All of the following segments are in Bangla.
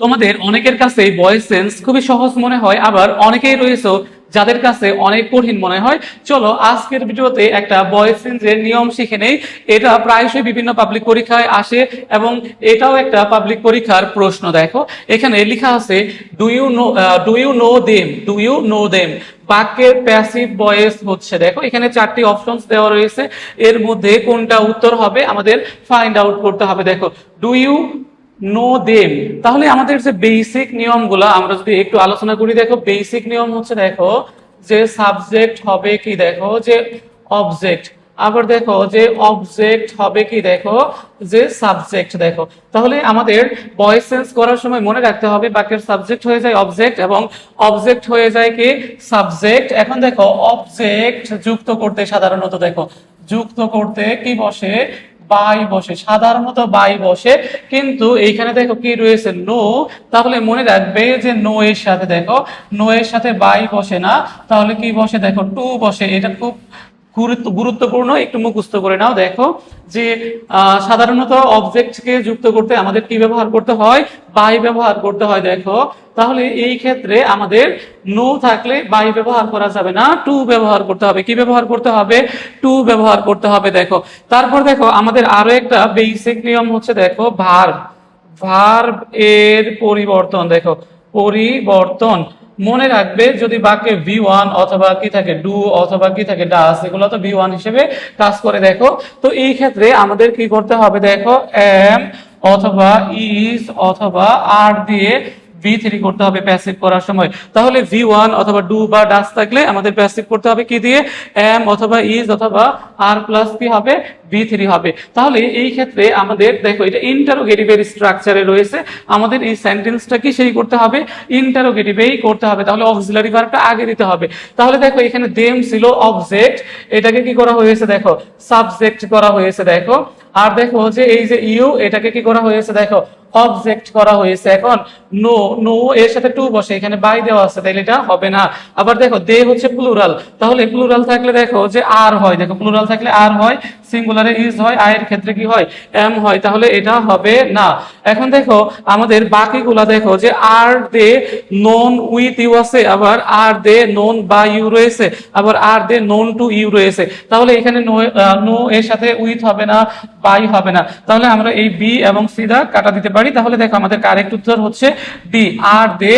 তোমাদের অনেকের কাছে ভয়েস সেন্স খুবই সহজ মনে হয়, আবার অনেকেই রয়েছে যাদের কাছে অনেক কঠিন মনে হয়। চলো আজকের ভিডিওতে একটা ভয়েস সেন্সের নিয়ম শিখে নেই। এটা প্রায়শই বিভিন্ন পাবলিক পরীক্ষায় আসে এবং এটাও একটা পাবলিক পরীক্ষার প্রশ্ন। দেখো এখানে লেখা আছে ডু ইউ নো দেম। বাক্যের প্যাসিভ ভয়েস হচ্ছে, দেখো এখানে চারটি অপশনস দেওয়া রয়েছে, এর মধ্যে কোনটা উত্তর হবে আমাদের ফাইন্ড আউট করতে হবে। দেখো ডু ইউ নো দেম, তাহলে আমাদের যে বেসিক নিয়মগুলো আমরা যদি একটু আলোচনা করি। দেখো বেসিক নিয়ম হচ্ছে, দেখো যে সাবজেক্ট হবে কি, দেখো যে অবজেক্ট, আবার দেখো যে অবজেক্ট হবে কি, দেখো যে সাবজেক্ট। দেখো তাহলে আমাদের ভয়েস চেঞ্জ করার সময় মনে রাখতে হবে বাক্যের সাবজেক্ট হয়ে যায় অবজেক্ট এবং অবজেক্ট হয়ে যায় কি সাবজেক্ট। এখন দেখো অবজেক্ট যুক্ত করতে সাধারণত দেখো যুক্ত করতে কি বসে, বাই বসে, সাধারণত বাই বসে, কিন্তু এইখানে দেখো কি রয়েছে নো। তাহলে মনে রাখবে যে নো এর সাথে দেখো নো এর সাথে বাই বসে না, তাহলে কি বসে, দেখো টু বসে। এটা খুব গুরুত্বপূর্ণ, একটু মুখস্থ করে নাও। দেখো যে সাধারণত অবজেক্টকে যুক্ত করতে আমাদের কি ব্যবহার করতে হয়, বাই ব্যবহার করতে হয়। দেখো তাহলে এই ক্ষেত্রে আমাদের নো থাকলে বাই ব্যবহার করা যাবে না, টু ব্যবহার করতে হবে। কি ব্যবহার করতে হবে, টু ব্যবহার করতে হবে। দেখো তারপর দেখো আমাদের আরো একটা বেসিক নিয়ম হচ্ছে, দেখো ভার্ব ভার্ব এর পরিবর্তন। দেখো পরিবর্তন মনে রাখবে যদি বাক্যে ভি ওয়ান অথবা কি থাকে ডু অথবা কি থাকে ডাস, এগুলো তো ভি ওয়ান হিসেবে কাজ করে। দেখো তো এই ক্ষেত্রে আমাদের কি করতে হবে, দেখো এম অথবা ইজ অথবা আর দিয়ে V3 করতে হবে প্যাসিভ করার সময়। তাহলে V1 অথবা ডু বা ডাস থাকলে আমাদের প্যাসিভ করতে হবে কি দিয়ে, এম অথবা ইজ অথবা আর প্লাস কি হবে, V3 হবে। তাহলে এই ক্ষেত্রে আমাদের দেখো এটা ইন্টারোগেটিভের স্ট্রাকচারে রয়েছে, আমাদের এই সেন্টেন্সটা কি সেই করতে হবে, ইন্টারোগেটিভেই করতে হবে। তাহলে অক্সিলারি ভার্বটা আগে দিতে হবে। তাহলে দেখো এখানে দেম ছিল অবজেক্ট, এটাকে কি করা হয়েছে, দেখো সাবজেক্ট করা হয়েছে। দেখো আর দেখো যে এই যে ইউ, এটাকে কি করা হয়েছে, দেখো অবজেক্ট করা হয়েছে। এখন নো নো এর সাথে টু বসে, এখানে বাই দেওয়া আছে, তাহলে এটা হবে না। আবার দেখো দে হচ্ছে প্লুরাল, তাহলে প্লুরাল থাকলে দেখো যে আর হয়, দেখো প্লুরাল থাকলে আর হয়, সিঙ্গুলারে ইজ হয়, আয়ের ক্ষেত্রে কি হয়, এম হয়, তাহলে এটা হবে না। এখন দেখো আমাদের বাকিগুলা দেখো যে আর দে নোন উইথ ইউ আছে, আবার আর দে নোন বাই ইউ রয়েছে, আবার আর দে নোন টু ইউ রয়েছে। তাহলে এখানে নো এর সাথে উইথ হবে না, বাই হবে না, তাহলে আমরা এই বি এবং সি দা কাটা দিতে পারি। তাহলে দেখো আমাদের কারেক্ট উত্তর হচ্ছে D, are they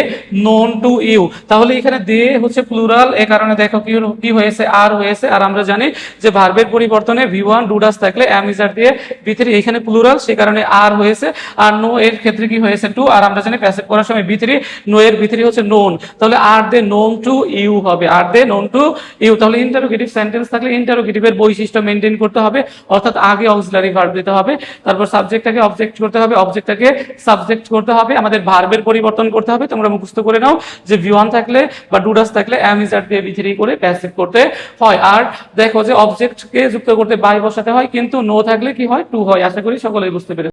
known to you. তাহলে এখানে দে হচ্ছে প্লুরাল, এ কারণে দেখো কি হয়েছে, আর হয়েছে। আর আমরা জানি যে ভার্বের পরিবর্তনে V1 ডু ডাস থাকলে এম ইজ আর দিয়ে V3, এখানে প্লুরাল সে কারণে আর হয়েছে। আর নো এর ক্ষেত্রে কি হয়েছে টু, আর আমরা জানি প্যাসিভ করার সময় V3, নো এর V3 হচ্ছে নোন, তাহলে আর দে নোন টু ইউ হবে, আর দে নোন টু ইউ। তাহলে ইন্টারোগেটিভ সেন্টেন্স থাকলে ইন্টারোগেটিভের বৈশিষ্ট্য মেনটেন করতে হবে, অর্থাৎ আগে অক্সিলারি ভার্ব দিতে হবে, তারপর সাবজেক্টটাকে অবজেক্ট করতে হবে, অবজেক্টটাকে সাবজেক্ট করতে হবে, আমাদের ভার্বের পরিবর্তন করতে হবে। তোমরা মুখস্থ করে নাও যে V1 থাকলে বা ডু ডাস থাকলে এম ইজ আর দিয়ে V3 করে প্যাসিভ করতে হয়। আর দেখো যে অবজেক্টকে যুক্ত করতে বাই বসাতে হয়, কিন্তু নো থাকলে কি হয়, টু হয়। আশা করি সকলেই বুঝতে পেরেছে।